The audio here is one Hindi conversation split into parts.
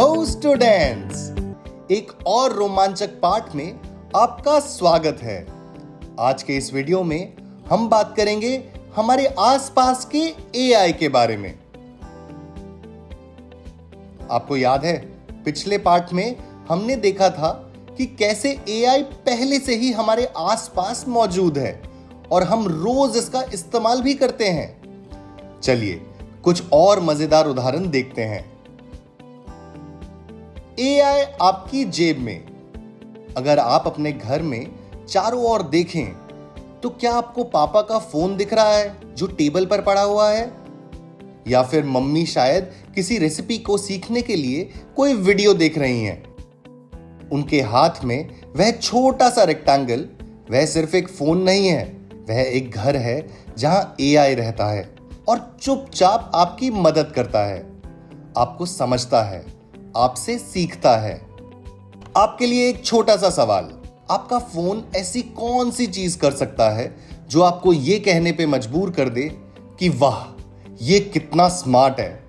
हेलो स्टूडेंट्स, एक और रोमांचक पाठ में आपका स्वागत है। आज के इस वीडियो में हम बात करेंगे हमारे आसपास के एआई के बारे में। आपको याद है, पिछले पाठ में हमने देखा था कि कैसे एआई पहले से ही हमारे आसपास मौजूद है और हम रोज इसका इस्तेमाल भी करते हैं। चलिए कुछ और मजेदार उदाहरण देखते हैं। एआई आपकी जेब में। अगर आप अपने घर में चारों ओर देखें तो क्या आपको पापा का फोन दिख रहा है जो टेबल पर पड़ा हुआ है? या फिर मम्मी शायद किसी रेसिपी को सीखने के लिए कोई वीडियो देख रही हैं। उनके हाथ में वह छोटा सा रेक्टेंगल, वह सिर्फ एक फोन नहीं है, वह एक घर है जहां एआई रहता है और चुपचाप आपकी मदद करता है, आपको समझता है, आपसे सीखता है। आपके लिए एक छोटा सा सवाल, आपका फोन ऐसी कौन सी चीज कर सकता है जो आपको यह कहने पे मजबूर कर दे कि वाह, यह कितना स्मार्ट है?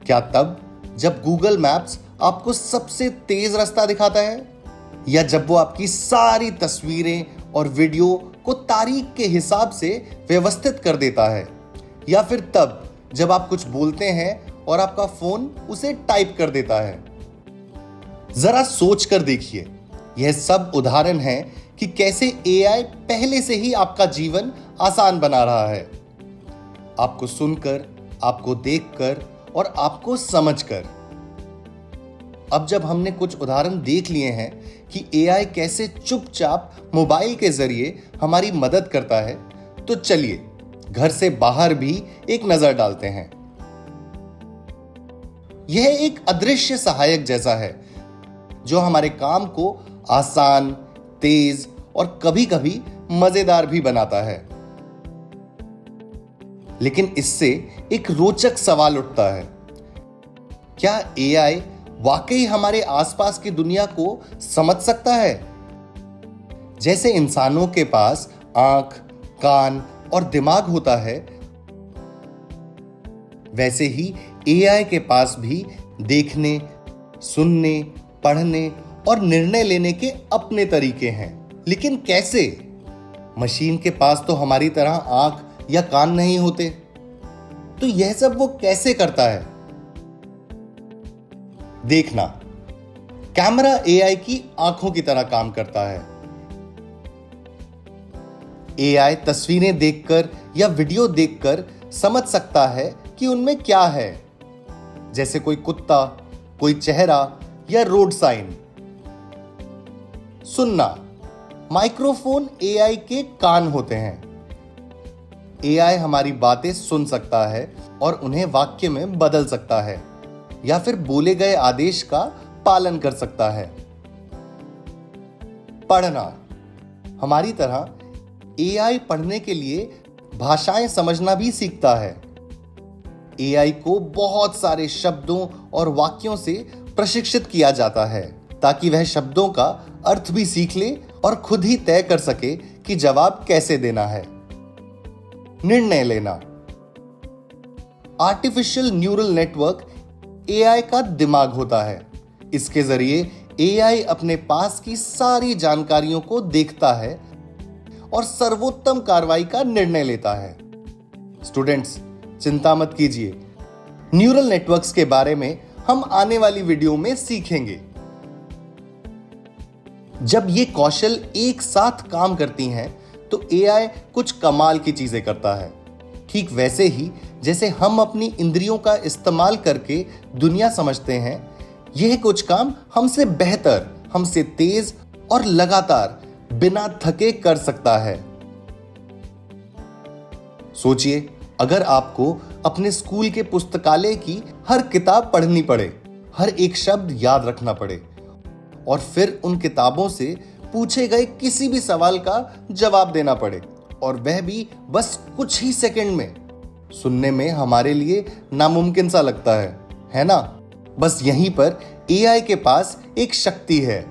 क्या तब जब गूगल मैप्स आपको सबसे तेज रास्ता दिखाता है, या जब वो आपकी सारी तस्वीरें और वीडियो को तारीख के हिसाब से व्यवस्थित कर देता है, या फिर तब जब आप कुछ बोलते हैं और आपका फोन उसे टाइप कर देता है? जरा सोच कर देखिए, यह सब उदाहरण हैं कि कैसे एआई पहले से ही आपका जीवन आसान बना रहा है, आपको सुनकर, आपको देखकर और आपको समझकर। अब जब हमने कुछ उदाहरण देख लिए हैं कि एआई कैसे चुपचाप मोबाइल के जरिए हमारी मदद करता है, तो चलिए घर से बाहर भी एक नजर डालते हैं। यह एक अदृश्य सहायक जैसा है जो हमारे काम को आसान, तेज और कभी-कभी मजेदार भी बनाता है। लेकिन इससे एक रोचक सवाल उठता है, क्या एआई वाकई हमारे आसपास की दुनिया को समझ सकता है? जैसे इंसानों के पास आंख, कान और दिमाग होता है, वैसे ही एआई के पास भी देखने, सुनने, पढ़ने और निर्णय लेने के अपने तरीके हैं। लेकिन कैसे? मशीन के पास तो हमारी तरह आंख या कान नहीं होते, तो यह सब वो कैसे करता है? देखना, कैमरा एआई की आंखों की तरह काम करता है। एआई तस्वीरें देखकर या वीडियो देखकर समझ सकता है कि उनमें क्या है, जैसे कोई कुत्ता, कोई चेहरा या रोड साइन। सुनना, माइक्रोफोन एआई के कान होते हैं। एआई हमारी बातें सुन सकता है और उन्हें वाक्य में बदल सकता है या फिर बोले गए आदेश का पालन कर सकता है। पढ़ना, हमारी तरह एआई पढ़ने के लिए भाषाएं समझना भी सीखता है। एआई को बहुत सारे शब्दों और वाक्यों से प्रशिक्षित किया जाता है ताकि वह शब्दों का अर्थ भी सीख ले और खुद ही तय कर सके कि जवाब कैसे देना है। निर्णय लेना, आर्टिफिशियल न्यूरल नेटवर्क एआई का दिमाग होता है। इसके जरिए एआई अपने पास की सारी जानकारियों को देखता है और सर्वोत्तम कार्रवाई का निर्णय लेता है। स्टूडेंट्स, चिंता मत कीजिए, न्यूरल नेटवर्क्स के बारे में हम आने वाली वीडियो में सीखेंगे। जब ये कौशल एक साथ काम करती हैं तो एआई कुछ कमाल की चीजें करता है। ठीक वैसे ही जैसे हम अपनी इंद्रियों का इस्तेमाल करके दुनिया समझते हैं, यह कुछ काम हमसे बेहतर, हमसे तेज और लगातार बिना थके कर सकता है। सोचिए, अगर आपको अपने स्कूल के पुस्तकालय की हर किताब पढ़नी पड़े, हर एक शब्द याद रखना पड़े और फिर उन किताबों से पूछे गए किसी भी सवाल का जवाब देना पड़े, और वह भी बस कुछ ही सेकंड में, सुनने में हमारे लिए नामुमकिन सा लगता है ना? बस यहीं पर एआई के पास एक शक्ति है।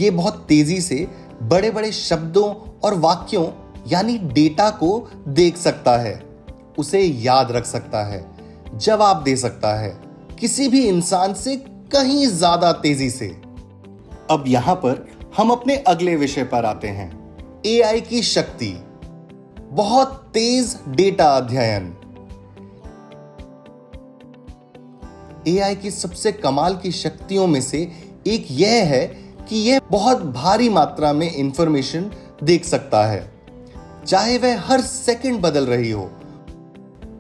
ये बहुत तेजी से बड़े बड़े शब्दों और वाक्यों यानी डेटा को देख सकता है, उसे याद रख सकता है, जवाब दे सकता है किसी भी इंसान से कहीं ज्यादा तेजी से। अब यहां पर हम अपने अगले विषय पर आते हैं, एआई की शक्ति, बहुत तेज डेटा अध्ययन। एआई की सबसे कमाल की शक्तियों में से एक यह है कि यह बहुत भारी मात्रा में इंफॉर्मेशन देख सकता है, चाहे वह हर सेकंड बदल रही हो,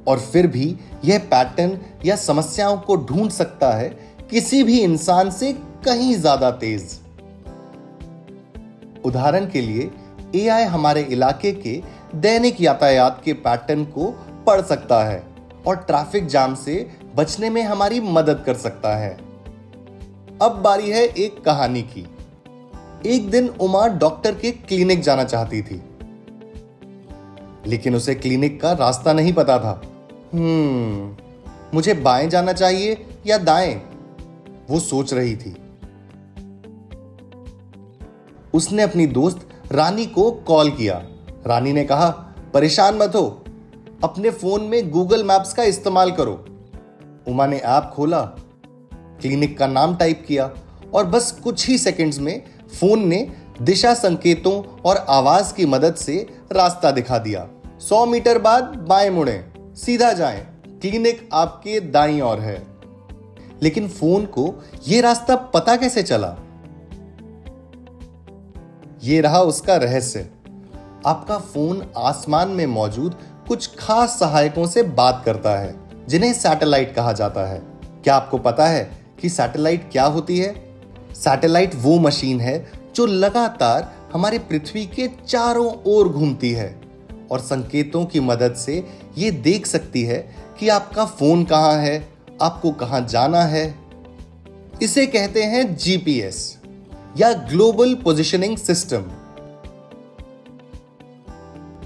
और फिर भी यह पैटर्न या समस्याओं को ढूंढ सकता है किसी भी इंसान से कहीं ज्यादा तेज। उदाहरण के लिए एआई हमारे इलाके के दैनिक यातायात के पैटर्न को पढ़ सकता है और ट्रैफिक जाम से बचने में हमारी मदद कर सकता है। अब बारी है एक कहानी की। एक दिन उमा डॉक्टर के क्लिनिक जाना चाहती थी, लेकिन उसे क्लिनिक का रास्ता नहीं पता था। मुझे बाएं जाना चाहिए या दाएं, वो सोच रही थी। उसने अपनी दोस्त रानी को कॉल किया। रानी ने कहा, परेशान मत हो, अपने फोन में गूगल मैप्स का इस्तेमाल करो। उमा ने ऐप खोला, क्लिनिक का नाम टाइप किया और बस कुछ ही सेकंड्स में फोन ने दिशा संकेतों और आवाज की मदद से रास्ता दिखा दिया। 100 मीटर बाद बाएं मुड़ें, सीधा जाएं, क्लिनिक आपके दाईं ओर है। लेकिन फोन को यह रास्ता पता कैसे चला? यह रहा उसका रहस्य। आपका फोन आसमान में मौजूद कुछ खास सहायकों से बात करता है, जिन्हें सैटेलाइट कहा जाता है। क्या आपको पता है कि सैटेलाइट क्या होती है? सैटेलाइट वो मशीन है जो लगातार हमारे पृथ्वी के चारों ओर घूमती है और संकेतों की मदद से ये देख सकती है कि आपका फोन कहां है, आपको कहां जाना है। इसे कहते हैं जीपीएस या ग्लोबल पोजिशनिंग सिस्टम।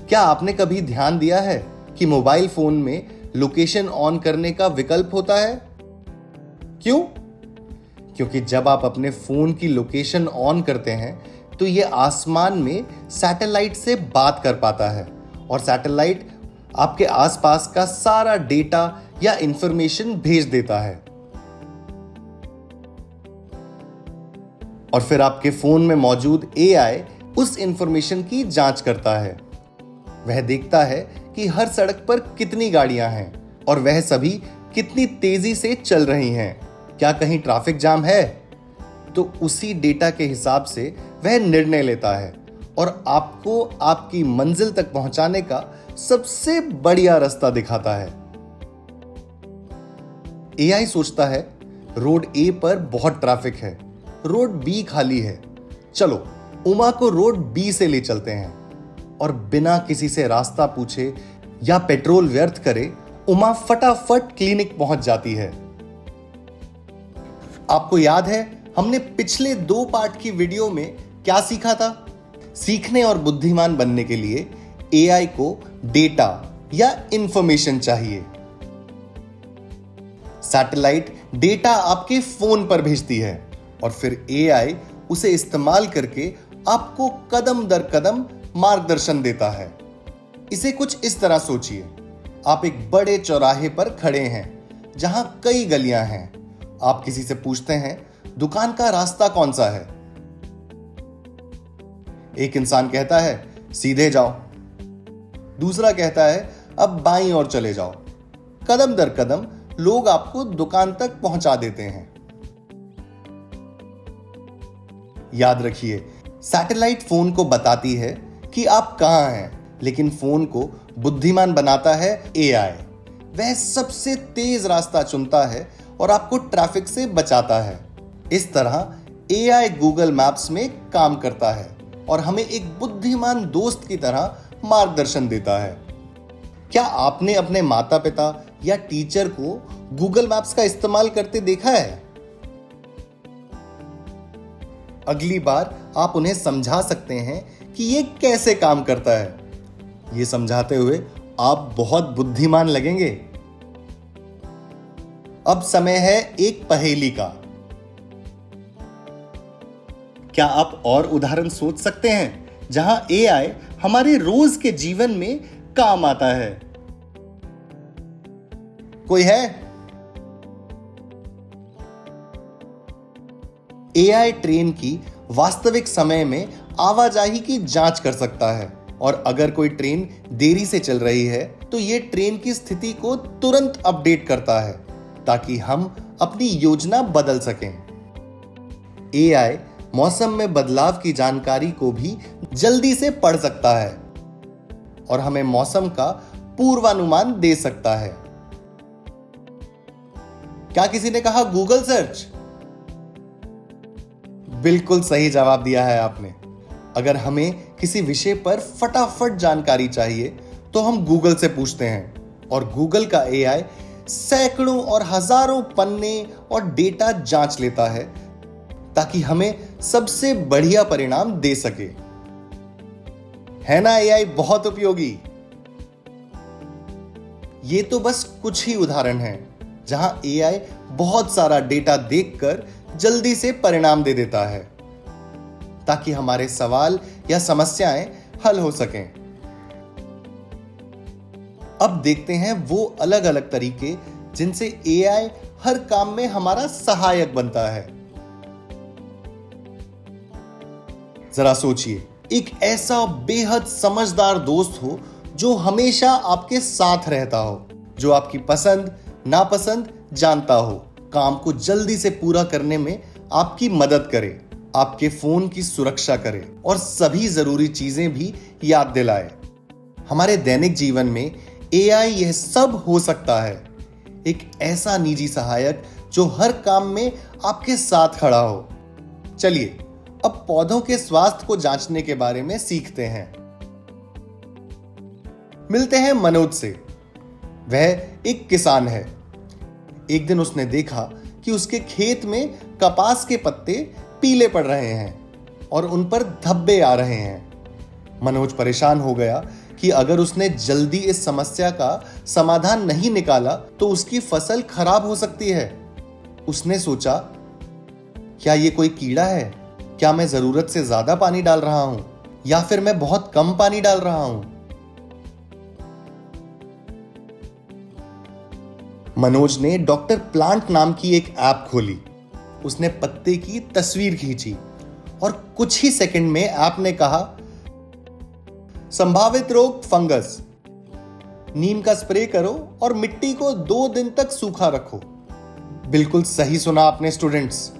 क्या आपने कभी ध्यान दिया है कि मोबाइल फोन में लोकेशन ऑन करने का विकल्प होता है? क्यों? क्योंकि जब आप अपने फोन की लोकेशन ऑन करते हैं तो यह आसमान में सैटेलाइट से बात कर पाता है और सैटेलाइट आपके आसपास का सारा डेटा या इंफॉर्मेशन भेज देता है। और फिर आपके फोन में मौजूद एआई उस इंफॉर्मेशन की जांच करता है। वह देखता है कि हर सड़क पर कितनी गाड़ियां हैं और वह सभी कितनी तेजी से चल रही हैं। क्या कहीं ट्रैफिक जाम है? तो उसी डेटा के हिसाब से वह निर्णय लेता है और आपको आपकी मंजिल तक पहुंचाने का सबसे बढ़िया रास्ता दिखाता है। एआई सोचता है, रोड ए पर बहुत ट्रैफिक है, रोड बी खाली है, चलो उमा को रोड बी से ले चलते हैं। और बिना किसी से रास्ता पूछे या पेट्रोल व्यर्थ करे उमा फटाफट क्लिनिक पहुंच जाती है। आपको याद है हमने पिछले 2 पार्ट की वीडियो में क्या सीखा था? सीखने और बुद्धिमान बनने के लिए एआई को डेटा या इंफॉर्मेशन चाहिए। सैटेलाइट डेटा आपके फोन पर भेजती है और फिर एआई उसे इस्तेमाल करके आपको कदम दर कदम मार्गदर्शन देता है। इसे कुछ इस तरह सोचिए, आप एक बड़े चौराहे पर खड़े हैं जहां कई गलियां हैं। आप किसी से पूछते हैं, दुकान का रास्ता कौन सा है? एक इंसान कहता है, सीधे जाओ। दूसरा कहता है, अब बाईं ओर चले जाओ। कदम दर कदम लोग आपको दुकान तक पहुंचा देते हैं। याद रखिए, सैटेलाइट फोन को बताती है कि आप कहां हैं, लेकिन फोन को बुद्धिमान बनाता है एआई। वह सबसे तेज रास्ता चुनता है और आपको ट्रैफिक से बचाता है। इस तरह एआई गूगल मैप्स में काम करता है और हमें एक बुद्धिमान दोस्त की तरह मार्गदर्शन देता है। क्या आपने अपने माता पिता या टीचर को गूगल मैप्स का इस्तेमाल करते देखा है? अगली बार आप उन्हें समझा सकते हैं कि यह कैसे काम करता है। यह समझाते हुए आप बहुत बुद्धिमान लगेंगे। अब समय है एक पहेली का। क्या आप और उदाहरण सोच सकते हैं जहां एआई हमारे रोज के जीवन में काम आता है? कोई है? एआई ट्रेन की वास्तविक समय में आवाजाही की जांच कर सकता है और अगर कोई ट्रेन देरी से चल रही है तो यह ट्रेन की स्थिति को तुरंत अपडेट करता है ताकि हम अपनी योजना बदल सकें। एआई मौसम में बदलाव की जानकारी को भी जल्दी से पढ़ सकता है और हमें मौसम का पूर्वानुमान दे सकता है। क्या किसी ने कहा गूगल सर्च? बिल्कुल सही जवाब दिया है आपने। अगर हमें किसी विषय पर फटाफट जानकारी चाहिए तो हम गूगल से पूछते हैं और गूगल का एआई सैकड़ों और हजारों पन्ने और डेटा जांच लेता है ताकि हमें सबसे बढ़िया परिणाम दे सके। है ना एआई बहुत उपयोगी? ये तो बस कुछ ही उदाहरण हैं जहां एआई बहुत सारा डेटा देखकर जल्दी से परिणाम दे देता है ताकि हमारे सवाल या समस्याएं हल हो सकें। अब देखते हैं वो अलग अलग तरीके जिनसे एआई हर काम में हमारा सहायक बनता है। जरा सोचिए, एक ऐसा बेहद समझदार दोस्त हो जो हमेशा आपके साथ रहता हो, जो आपकी पसंद नापसंद जानता हो, काम को जल्दी से पूरा करने में आपकी मदद करे, आपके फोन की सुरक्षा करे और सभी जरूरी चीजें भी याद दिलाए। हमारे दैनिक जीवन में एआई यह सब हो सकता है। एक ऐसा निजी सहायक जो हर काम में आपके साथ खड़ा हो। चलिए अब पौधों के स्वास्थ्य को जांचने के बारे में सीखते हैं। मिलते हैं मनोज से। वह एक किसान है। एक दिन उसने देखा कि उसके खेत में कपास के पत्ते पीले पड़ रहे हैं और उन पर धब्बे आ रहे हैं। मनोज परेशान हो गया कि अगर उसने जल्दी इस समस्या का समाधान नहीं निकाला तो उसकी फसल खराब हो सकती है। उसने सोचा, क्या ये कोई कीड़ा है? क्या मैं जरूरत से ज्यादा पानी डाल रहा हूं या फिर मैं बहुत कम पानी डाल रहा हूं? मनोज ने डॉक्टर प्लांट नाम की एक ऐप खोली। उसने पत्ते की तस्वीर खींची और कुछ ही सेकंड में ऐप ने कहा, संभावित रोग फंगस, नीम का स्प्रे करो और मिट्टी को 2 दिन तक सूखा रखो। बिल्कुल सही सुना आपने स्टूडेंट्स।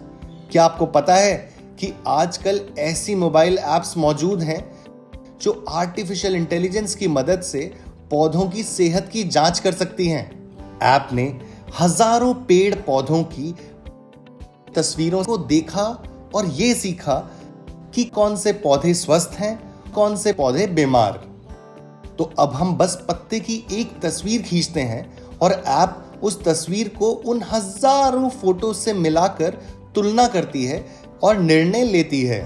क्या आपको पता है कि आजकल ऐसी मोबाइल ऐप्स मौजूद हैं जो आर्टिफिशियल इंटेलिजेंस की मदद से पौधों की सेहत की जांच कर सकती हैं। ऐप ने हजारों पेड़ पौधों की तस्वीरों को देखा और यह सीखा कि कौन से पौधे स्वस्थ हैं, कौन से पौधे बीमार। तो अब हम बस पत्ते की एक तस्वीर खींचते हैं और ऐप उस तस्वीर को उन हजारों फोटो से मिलाकर तुलना करती है और निर्णय लेती है।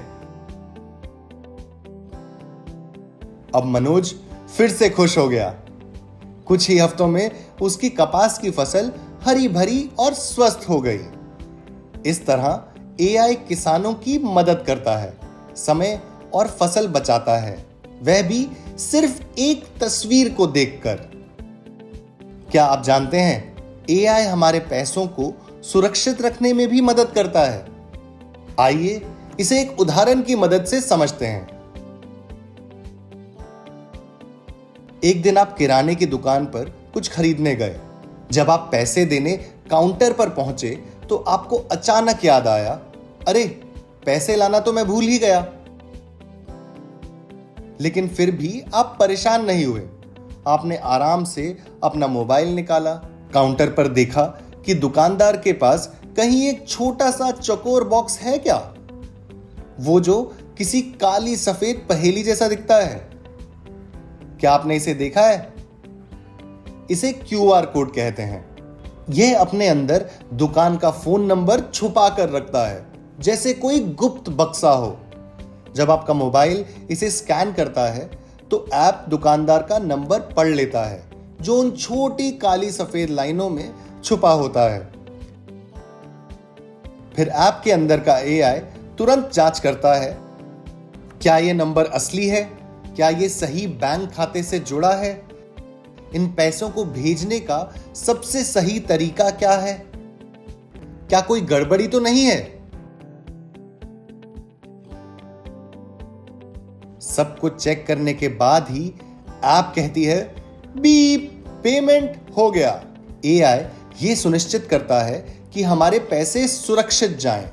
अब मनोज फिर से खुश हो गया। कुछ ही हफ्तों में उसकी कपास की फसल हरी भरी और स्वस्थ हो गई। इस तरह एआई किसानों की मदद करता है, समय और फसल बचाता है, वह भी सिर्फ एक तस्वीर को देखकर। क्या आप जानते हैं एआई हमारे पैसों को सुरक्षित रखने में भी मदद करता है? आइए इसे एक उदाहरण की मदद से समझते हैं। एक दिन आप किराने की दुकान पर कुछ खरीदने गए। जब आप पैसे देने काउंटर पर पहुंचे तो आपको अचानक याद आया, अरे पैसे लाना तो मैं भूल ही गया। लेकिन फिर भी आप परेशान नहीं हुए। आपने आराम से अपना मोबाइल निकाला, काउंटर पर देखा कि दुकानदार के पास कहीं एक छोटा सा चौकोर बॉक्स है क्या, वो जो किसी काली सफेद पहेली जैसा दिखता है। क्या आपने इसे देखा है? इसे क्यूआर कोड कहते हैं। यह अपने अंदर दुकान का फोन नंबर छुपा कर रखता है, जैसे कोई गुप्त बक्सा हो। जब आपका मोबाइल इसे स्कैन करता है तो ऐप दुकानदार का नंबर पढ़ लेता है, जो उन छोटी काली सफेद लाइनों में छुपा होता है। फिर ऐप के अंदर का एआई तुरंत जांच करता है, क्या यह नंबर असली है, क्या यह सही बैंक खाते से जुड़ा है, इन पैसों को भेजने का सबसे सही तरीका क्या है? क्या कोई गड़बड़ी तो नहीं है? सब कुछ चेक करने के बाद ही ऐप कहती है बीप, पेमेंट हो गया। एआई ये सुनिश्चित करता है कि हमारे पैसे सुरक्षित जाएं।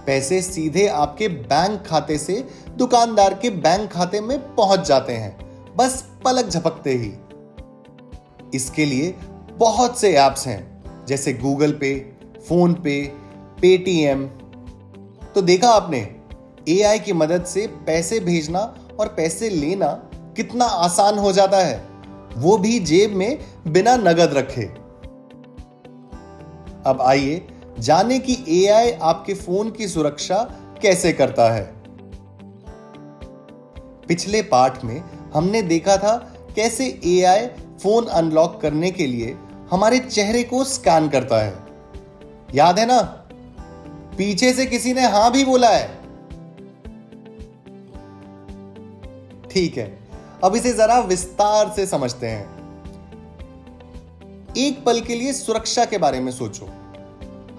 पैसे सीधे आपके बैंक खाते से दुकानदार के बैंक खाते में पहुंच जाते हैं, बस पलक झपकते ही। इसके लिए बहुत से ऐप्स हैं, जैसे गूगल पे, फोन पे, पेटीएम। तो देखा आपने, एआई की मदद से पैसे भेजना और पैसे लेना कितना आसान हो जाता है, वो भी जेब में बिना नगद रखे। अब आइए जाने कि एआई आपके फोन की सुरक्षा कैसे करता है। पिछले पार्ट में हमने देखा था कैसे एआई फोन अनलॉक करने के लिए हमारे चेहरे को स्कैन करता है। याद है ना? पीछे से किसी ने हां भी बोला है। ठीक है, अब इसे जरा विस्तार से समझते हैं। एक पल के लिए सुरक्षा के बारे में सोचो।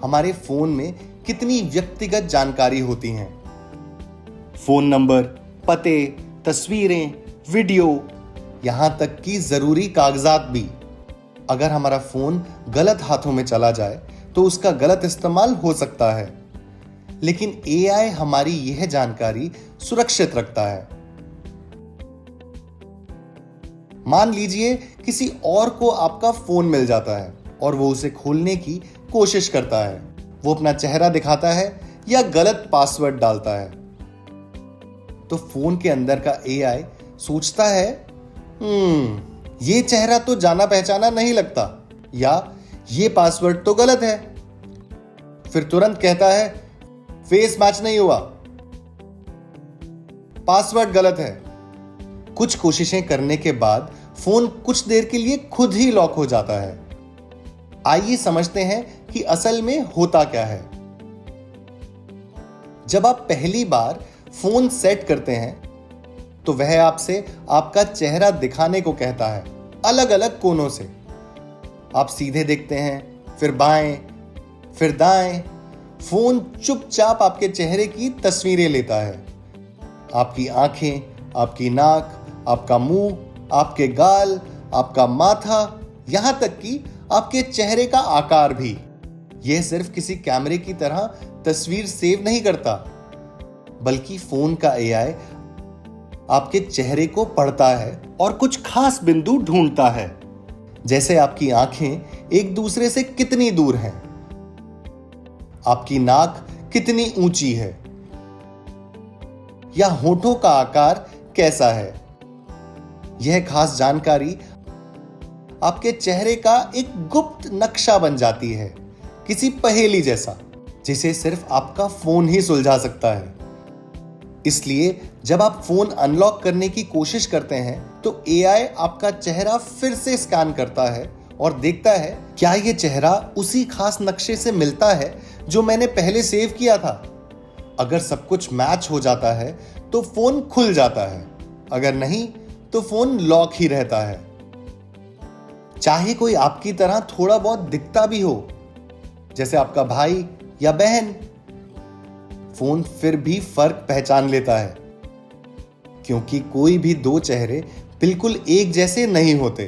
हमारे फोन में कितनी व्यक्तिगत जानकारी होती हैं। फोन नंबर, पते, तस्वीरें, वीडियो, यहां तक कि जरूरी कागजात भी। अगर हमारा फोन गलत हाथों में चला जाए तो उसका गलत इस्तेमाल हो सकता है, लेकिन एआई हमारी यह जानकारी सुरक्षित रखता है। मान लीजिए किसी और को आपका फोन मिल जाता है और वो उसे खोलने की कोशिश करता है। वो अपना चेहरा दिखाता है या गलत पासवर्ड डालता है, तो फोन के अंदर का एआई सोचता है ये चेहरा तो जाना पहचाना नहीं लगता, या ये पासवर्ड तो गलत है। फिर तुरंत कहता है फेस मैच नहीं हुआ, पासवर्ड गलत है। कुछ कोशिशें करने के बाद फोन कुछ देर के लिए खुद ही लॉक हो जाता है। आइए समझते हैं कि असल में होता क्या है। जब आप पहली बार फोन सेट करते हैं तो वह आपसे आपका चेहरा दिखाने को कहता है, अलग अलग कोनों से। आप सीधे देखते हैं, फिर बाएं, फिर दाएं। फोन चुपचाप आपके चेहरे की तस्वीरें लेता है। आपकी आंखें, आपकी नाक, आपका मुंह, आपके गाल, आपका माथा, यहां तक कि आपके चेहरे का आकार भी। यह सिर्फ किसी कैमरे की तरह तस्वीर सेव नहीं करता, बल्कि फोन का एआई आपके चेहरे को पढ़ता है और कुछ खास बिंदु ढूंढता है, जैसे आपकी आंखें एक दूसरे से कितनी दूर हैं, आपकी नाक कितनी ऊंची है, या होठों का आकार कैसा है। यह खास जानकारी आपके चेहरे का एक गुप्त नक्शा बन जाती है, किसी पहेली जैसा, जिसे सिर्फ आपका फोन ही सुलझा सकता है। इसलिए जब आप फोन अनलॉक करने की कोशिश करते हैं तो एआई आपका चेहरा फिर से स्कैन करता है और देखता है क्या यह चेहरा उसी खास नक्शे से मिलता है जो मैंने पहले सेव किया था। अगर सब कुछ मैच हो जाता है तो फोन खुल जाता है, अगर नहीं तो फोन लॉक ही रहता है। चाहे कोई आपकी तरह थोड़ा बहुत दिखता भी हो, जैसे आपका भाई या बहन, फोन फिर भी फर्क पहचान लेता है, क्योंकि कोई भी दो चेहरे बिल्कुल एक जैसे नहीं होते।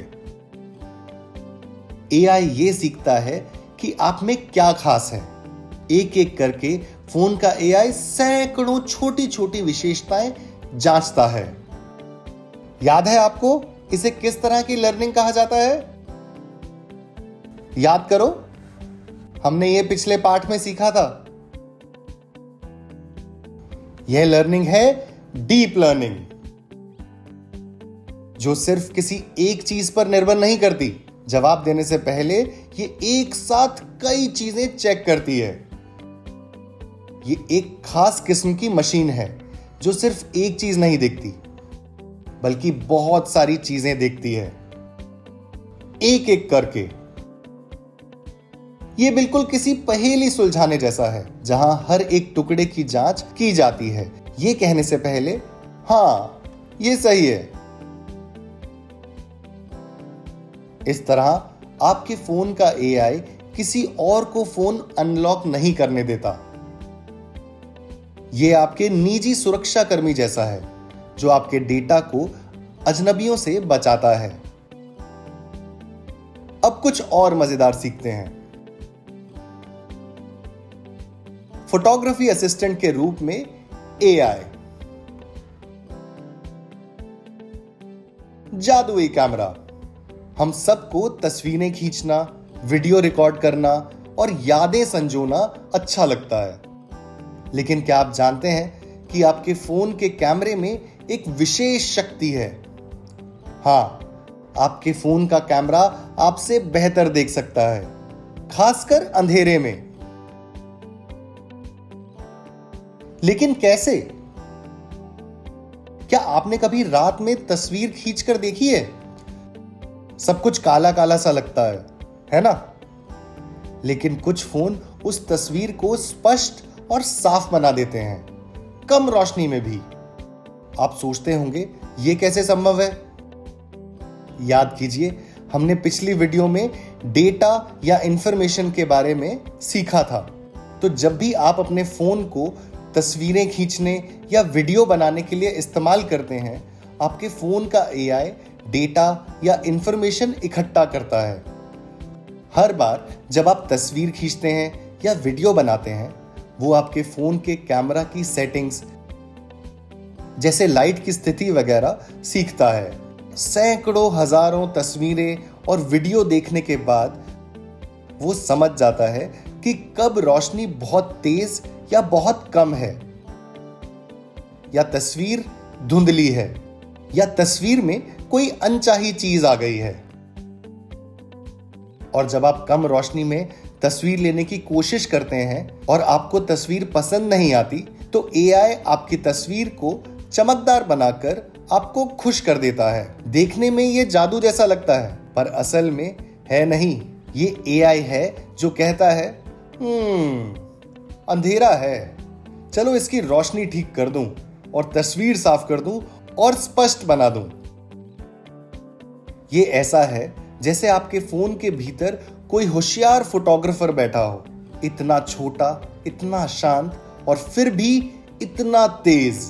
एआई ये सीखता है कि आप में क्या खास है। एक एक करके फोन का एआई सैकड़ों छोटी छोटी विशेषताएं जांचता है। याद है आपको इसे किस तरह की लर्निंग कहा जाता है? याद करो, हमने ये पिछले पाठ में सीखा था। यह लर्निंग है डीप लर्निंग, जो सिर्फ किसी एक चीज पर निर्भर नहीं करती। जवाब देने से पहले ये एक साथ कई चीजें चेक करती है। ये एक खास किस्म की मशीन है जो सिर्फ एक चीज नहीं देखती, बल्कि बहुत सारी चीजें देखती है, एक एक करके। ये बिल्कुल किसी पहेली सुलझाने जैसा है, जहां हर एक टुकड़े की जांच की जाती है, ये कहने से पहले हाँ ये सही है। इस तरह आपके फोन का एआई किसी और को फोन अनलॉक नहीं करने देता। यह आपके निजी सुरक्षा कर्मी जैसा है, जो आपके डेटा को अजनबियों से बचाता है। अब कुछ और मजेदार सीखते हैं। फोटोग्राफी असिस्टेंट के रूप में एआई। जादुई कैमरा। हम सबको तस्वीरें खींचना, वीडियो रिकॉर्ड करना और यादें संजोना अच्छा लगता है, लेकिन क्या आप जानते हैं कि आपके फोन के कैमरे में एक विशेष शक्ति है? हाँ, आपके फोन का कैमरा आपसे बेहतर देख सकता है, खासकर अंधेरे में। लेकिन कैसे? क्या आपने कभी रात में तस्वीर खींचकर देखी है? सब कुछ काला काला सा लगता है ना? लेकिन कुछ फोन उस तस्वीर को स्पष्ट और साफ बना देते हैं, कम रोशनी में भी। आप सोचते होंगे यह कैसे संभव है? याद कीजिए, हमने पिछली वीडियो में डेटा या इंफॉर्मेशन के बारे में सीखा था। तो जब भी आप अपने फोन को तस्वीरें खींचने या वीडियो बनाने के लिए इस्तेमाल करते हैं, आपके फोन का एआई डेटा या इंफॉर्मेशन इकट्ठा करता है। हर बार जब आप तस्वीर खींचते हैं या वीडियो बनाते हैं, वो आपके फोन के कैमरा की सेटिंग्स, जैसे लाइट की स्थिति वगैरह सीखता है। सैकड़ों हजारों तस्वीरें और वीडियो देखने के बाद वो समझ जाता है कि कब रोशनी बहुत तेज या बहुत कम है, या तस्वीर धुंधली है, या तस्वीर में कोई अनचाही चीज आ गई है। और जब आप कम रोशनी में तस्वीर लेने की कोशिश करते हैं और आपको तस्वीर पसंद नहीं आती, तो एआई आपकी तस्वीर को चमकदार बनाकर आपको खुश कर देता है। देखने में ये जादू जैसा लगता है, पर असल में है नहीं। ये एआई है जो कहता है, अंधेरा है, चलो इसकी रोशनी ठीक कर दूं और तस्वीर साफ कर दूं और स्पष्ट बना दूं। ये ऐसा है जैसे आपके फोन के भीतर कोई होशियार फोटोग्राफर बैठा हो, इतना छोटा, इतना शांत और फिर भी इतना तेज।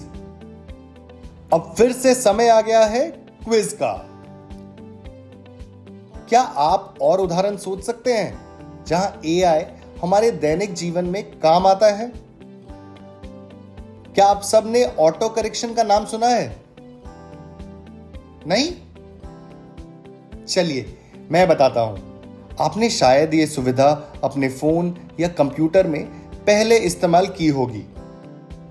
अब फिर से समय आ गया है क्विज का। क्या आप और उदाहरण सोच सकते हैं जहां एआई हमारे दैनिक जीवन में काम आता है? क्या आप सब ने ऑटो करेक्शन का नाम सुना है? नहीं? चलिए मैं बताता हूं। आपने शायद ये सुविधा अपने फोन या कंप्यूटर में पहले इस्तेमाल की होगी।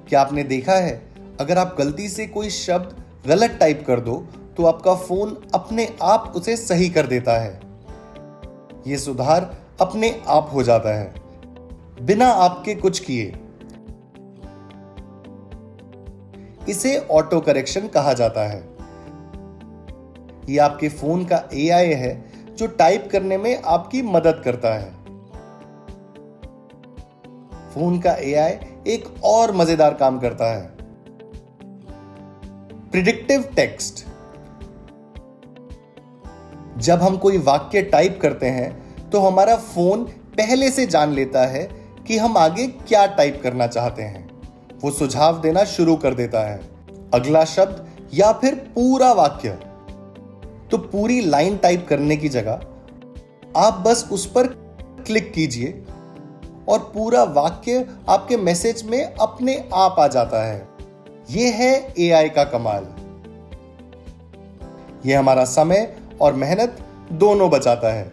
क्या आपने देखा है, अगर आप गलती से कोई शब्द गलत टाइप कर दो तो आपका फोन अपने आप उसे सही कर देता है। यह सुधार अपने आप हो जाता है, बिना आपके कुछ किए। इसे ऑटो करेक्शन कहा जाता है। यह आपके फोन का एआई है जो टाइप करने में आपकी मदद करता है। फोन का एआई एक और मजेदार काम करता है, प्रिडिक्टिव टेक्स्ट। जब हम कोई वाक्य टाइप करते हैं तो हमारा फोन पहले से जान लेता है कि हम आगे क्या टाइप करना चाहते हैं। वो सुझाव देना शुरू कर देता है, अगला शब्द या फिर पूरा वाक्य। तो पूरी लाइन टाइप करने की जगह आप बस उस पर क्लिक कीजिए और पूरा वाक्य आपके मैसेज में अपने आप आ जाता है। यह है एआई का कमाल। यह हमारा समय और मेहनत दोनों बचाता है।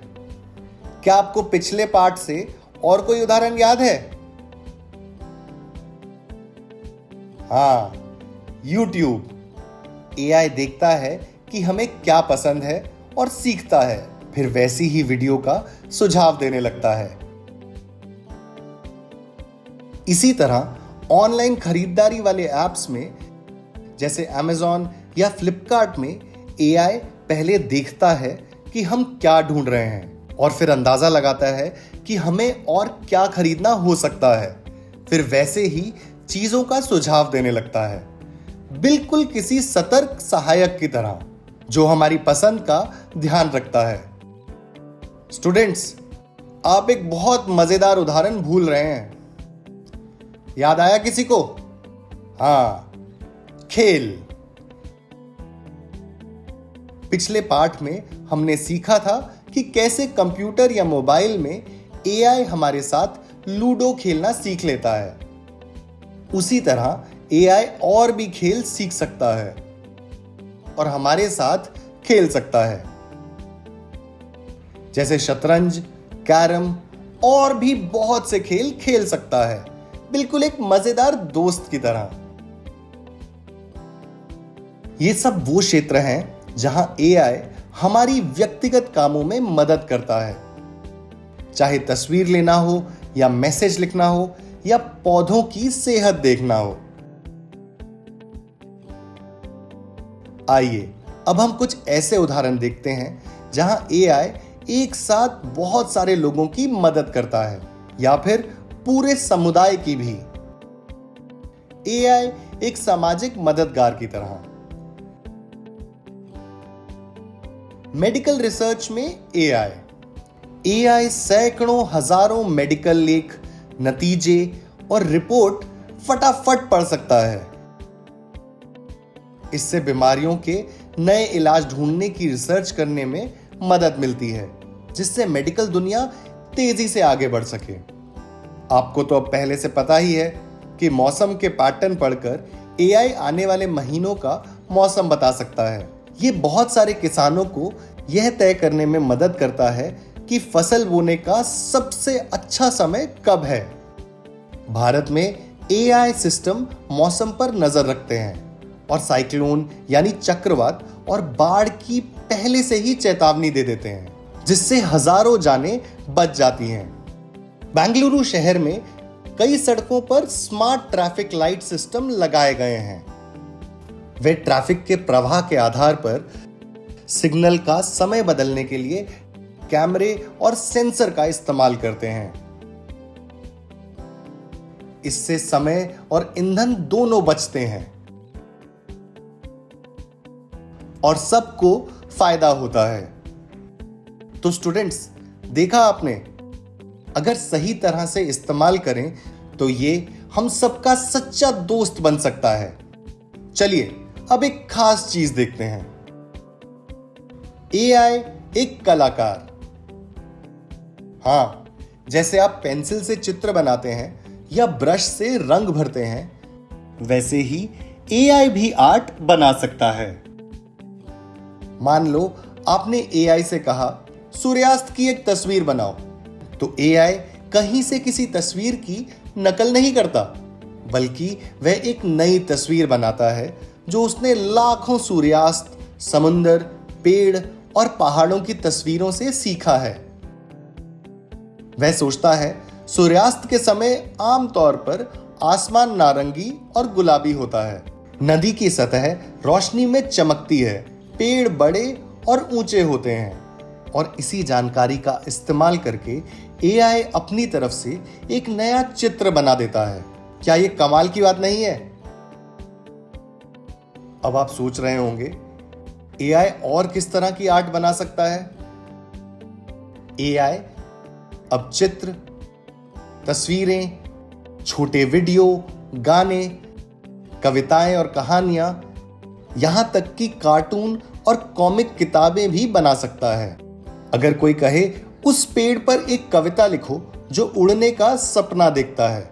क्या आपको पिछले पार्ट से और कोई उदाहरण याद है? हाँ, YouTube। एआई देखता है कि हमें क्या पसंद है और सीखता है, फिर वैसी ही वीडियो का सुझाव देने लगता है। इसी तरह ऑनलाइन खरीदारी वाले ऐप्स में, जैसे Amazon या Flipkart में, एआई पहले देखता है कि हम क्या ढूंढ रहे हैं और फिर अंदाजा लगाता है कि हमें और क्या खरीदना हो सकता है, फिर वैसे ही चीजों का सुझाव देने लगता है, बिल्कुल किसी सतर्क सहायक की तरह जो हमारी पसंद का ध्यान रखता है। स्टूडेंट्स, आप एक बहुत मजेदार उदाहरण भूल रहे हैं। याद आया किसी को? हाँ, खेल। पिछले पाठ में हमने सीखा था कि कैसे कंप्यूटर या मोबाइल में एआई हमारे साथ लूडो खेलना सीख लेता है। उसी तरह एआई और भी खेल सीख सकता है और हमारे साथ खेल सकता है, जैसे शतरंज, कैरम और भी बहुत से खेल खेल सकता है, बिल्कुल एक मजेदार दोस्त की तरह। ये सब वो क्षेत्र हैं जहां एआई हमारी व्यक्तिगत कामों में मदद करता है, चाहे तस्वीर लेना हो या मैसेज लिखना हो या पौधों की सेहत देखना हो। आइए अब हम कुछ ऐसे उदाहरण देखते हैं जहां एआई एक साथ बहुत सारे लोगों की मदद करता है या फिर पूरे समुदाय की भी। एआई एक सामाजिक मददगार की तरह। मेडिकल रिसर्च में एआई सैकड़ों हजारों मेडिकल लेख, नतीजे और रिपोर्ट फटाफट पढ़ सकता है। इससे बीमारियों के नए इलाज ढूंढने की रिसर्च करने में मदद मिलती है, जिससे मेडिकल दुनिया तेजी से आगे बढ़ सके। आपको तो अब पहले से पता ही है कि मौसम के पैटर्न पढ़कर एआई आने वाले महीनों का मौसम बता सकता है। ये बहुत सारे किसानों को यह तय करने में मदद करता है कि फसल बोने का सबसे अच्छा समय कब है। भारत में एआई सिस्टम मौसम पर नजर रखते हैं और साइक्लोन यानी चक्रवात और बाढ़ की पहले से ही चेतावनी दे देते हैं, जिससे हजारों जानें बच जाती हैं। बेंगलुरु शहर में कई सड़कों पर स्मार्ट ट्रैफिक लाइट सिस्टम लगाए गए हैं। वे ट्रैफिक के प्रवाह के आधार पर सिग्नल का समय बदलने के लिए कैमरे और सेंसर का इस्तेमाल करते हैं। इससे समय और ईंधन दोनों बचते हैं और सबको फायदा होता है। तो स्टूडेंट्स, देखा आपने, अगर सही तरह से इस्तेमाल करें तो ये हम सबका सच्चा दोस्त बन सकता है। चलिए अब एक खास चीज देखते हैं। एआई एक कलाकार। हाँ, जैसे आप पेंसिल से चित्र बनाते हैं या ब्रश से रंग भरते हैं, वैसे ही एआई भी आर्ट बना सकता है। मान लो आपने एआई से कहा सूर्यास्त की एक तस्वीर बनाओ, तो एआई कहीं से किसी तस्वीर की नकल नहीं करता, बल्कि वह एक नई तस्वीर बनाता है जो उसने लाखों सूर्यास्त, समुंदर, पेड़ और पहाड़ों की तस्वीरों से सीखा है। वह सोचता है सूर्यास्त के समय आमतौर पर आसमान नारंगी और गुलाबी होता है, नदी की सतह रोशनी में चमकती है, पेड़ बड़े और ऊंचे होते हैं। और इसी जानकारी का इस्तेमाल करके एआई अपनी तरफ से एक नया चित्र बना देता है। क्या यह कमाल की बात नहीं है? अब आप सोच रहे होंगे एआई और किस तरह की आर्ट बना सकता है? एआई अब चित्र, तस्वीरें, छोटे वीडियो, गाने, कविताएं और कहानियां, यहां तक कि कार्टून और कॉमिक किताबें भी बना सकता है। अगर कोई कहे उस पेड़ पर एक कविता लिखो जो उड़ने का सपना देखता है,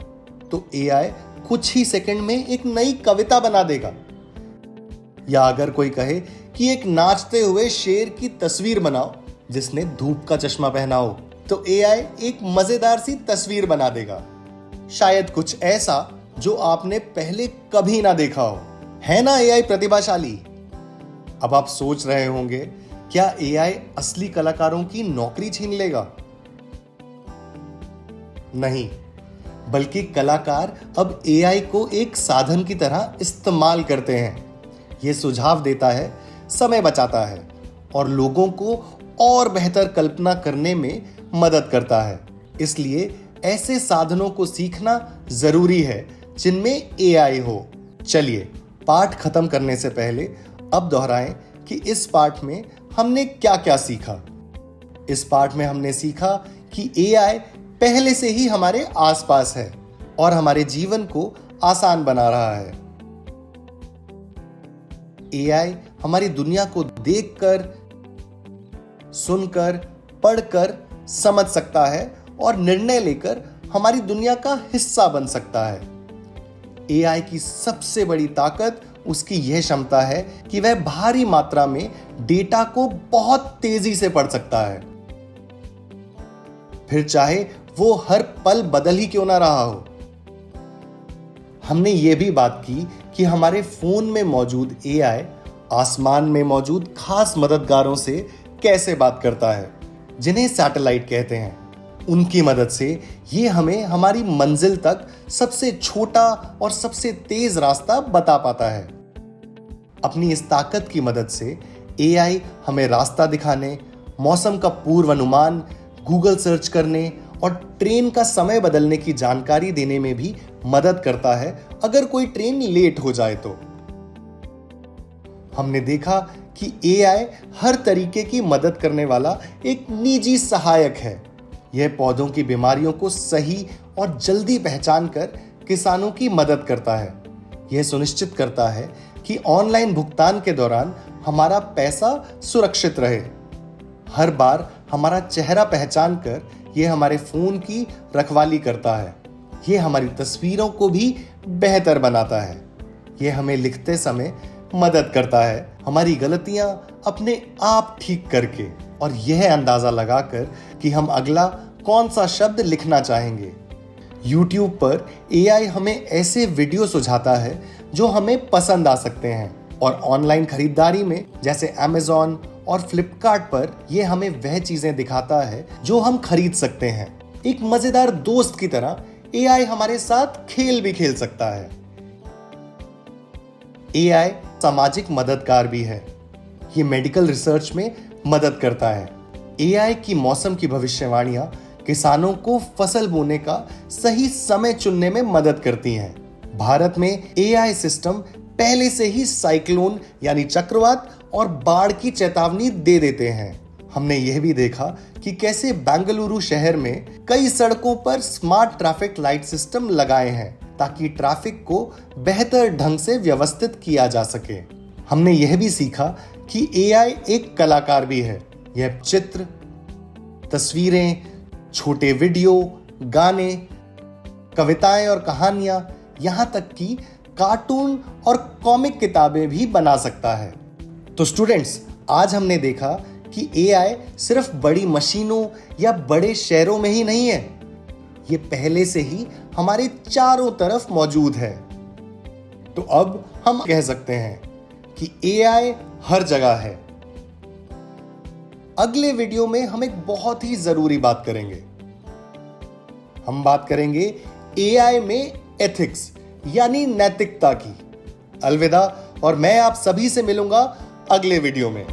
तो एआई कुछ ही सेकंड में एक नई कविता बना देगा। या अगर कोई कहे कि एक नाचते हुए शेर की तस्वीर बनाओ जिसने धूप का चश्मा पहना हो, तो एआई एक मजेदार सी तस्वीर बना देगा। शायद कुछ ऐसा जो आपने पहले कभी ना देखा हो। है ना एआई प्रतिभाशाली? अब आप सोच रहे होंगे, क्या एआई असली कलाकारों की नौकरी छीन लेगा? नहीं, बल्कि कलाकार अब एआई को एक साधन की तरह इस्तेमाल करते हैं। यह सुझाव देता है, समय बचाता है और लोगों को और बेहतर कल्पना करने में मदद करता है। इसलिए ऐसे साधनों को सीखना जरूरी है जिनमें एआई हो। चलिए पाठ खत्म करने से पहले अब दोहराएं कि इस पाठ में हमने क्या क्या सीखा। इस पाठ में हमने सीखा कि एआई पहले से ही हमारे आसपास है और हमारे जीवन को आसान बना रहा है। एआई हमारी दुनिया को देखकर, सुनकर, पढ़कर समझ सकता है और निर्णय लेकर हमारी दुनिया का हिस्सा बन सकता है। एआई की सबसे बड़ी ताकत उसकी यह क्षमता है कि वह भारी मात्रा में डेटा को बहुत तेजी से पढ़ सकता है, फिर चाहे वो हर पल बदल ही क्यों ना रहा हो। हमने ये भी बात की कि हमारे फोन में मौजूद एआई आसमान में मौजूद खास मददगारों से कैसे बात करता है, जिन्हें सैटेलाइट कहते हैं। उनकी मदद से ये हमें हमारी मंजिल तक सबसे छोटा और सबसे तेज रास्ता बता पाता है। अपनी इस ताकत की मदद से एआई हमें रास्ता दिखाने, मौसम का पूर्वानुमान, गूगल सर्च करने और ट्रेन का समय बदलने की जानकारी देने में भी मदद करता है अगर कोई ट्रेन लेट हो जाए तो। हमने देखा कि एआई हर तरीके की मदद करने वाला एक निजी सहायक है। यह पौधों की बीमारियों को सही और जल्दी पहचान कर किसानों की मदद करता है। यह सुनिश्चित करता है कि ऑनलाइन भुगतान के दौरान हमारा पैसा सुरक्षित रहे। हर बार हमारा चेहरा पहचान कर यह हमारे फोन की रखवाली करता है। यह हमारी तस्वीरों को भी बेहतर बनाता है। यह हमें लिखते समय मदद करता है, हमारी गलतियां अपने आप ठीक करके, और यह अंदाजा लगाकर कि हम अगला कौन सा शब्द लिखना चाहेंगे। YouTube पर एआई हमें ऐसे वीडियो सुझाता है जो हमें पसंद आ सकते हैं, और ऑनलाइन खरीदारी में जैसे Amazon और Flipkart पर यह हमें वह चीजें दिखाता है जो हम खरीद सकते हैं। एक मजेदार दोस्त की तरह एआई हमारे साथ खेल भी खेल सकता है। एआई सामाजिक मददगार भी है। ये मेडिकल रिसर्च में मदद करता है। एआई की मौसम की भविष्यवाणियां किसानों को फसल बोने का सही समय चुनने में मदद करती हैं। भारत में एआई सिस्टम पहले से ही साइक्लोन यानी चक्रवात और बाढ़ की चेतावनी दे देते हैं। हमने यह भी देखा कि कैसे बेंगलुरु शहर में कई सड़कों पर स्मार्ट ट्रैफिक लाइट सिस्टम लगाए हैं ताकि ट्रैफिक को बेहतर ढंग से व्यवस्थित किया जा सके। हमने यह भी सीखा कि एआई एक कलाकार भी है। यह चित्र, तस्वीरें, छोटे वीडियो, गाने, कविताएं और कहानियां, यहां तक कि कार्टून और कॉमिक किताबें भी बना सकता है। तो स्टूडेंट्स, आज हमने देखा कि एआई सिर्फ बड़ी मशीनों या बड़े शहरों में ही नहीं है, ये पहले से ही हमारे चारों तरफ मौजूद है। तो अब हम कह सकते हैं कि एआई हर जगह है। अगले वीडियो में हम एक बहुत ही जरूरी बात करेंगे। हम बात करेंगे एआई में एथिक्स यानी नैतिकता की। अलविदा, और मैं आप सभी से मिलूंगा अगले वीडियो में।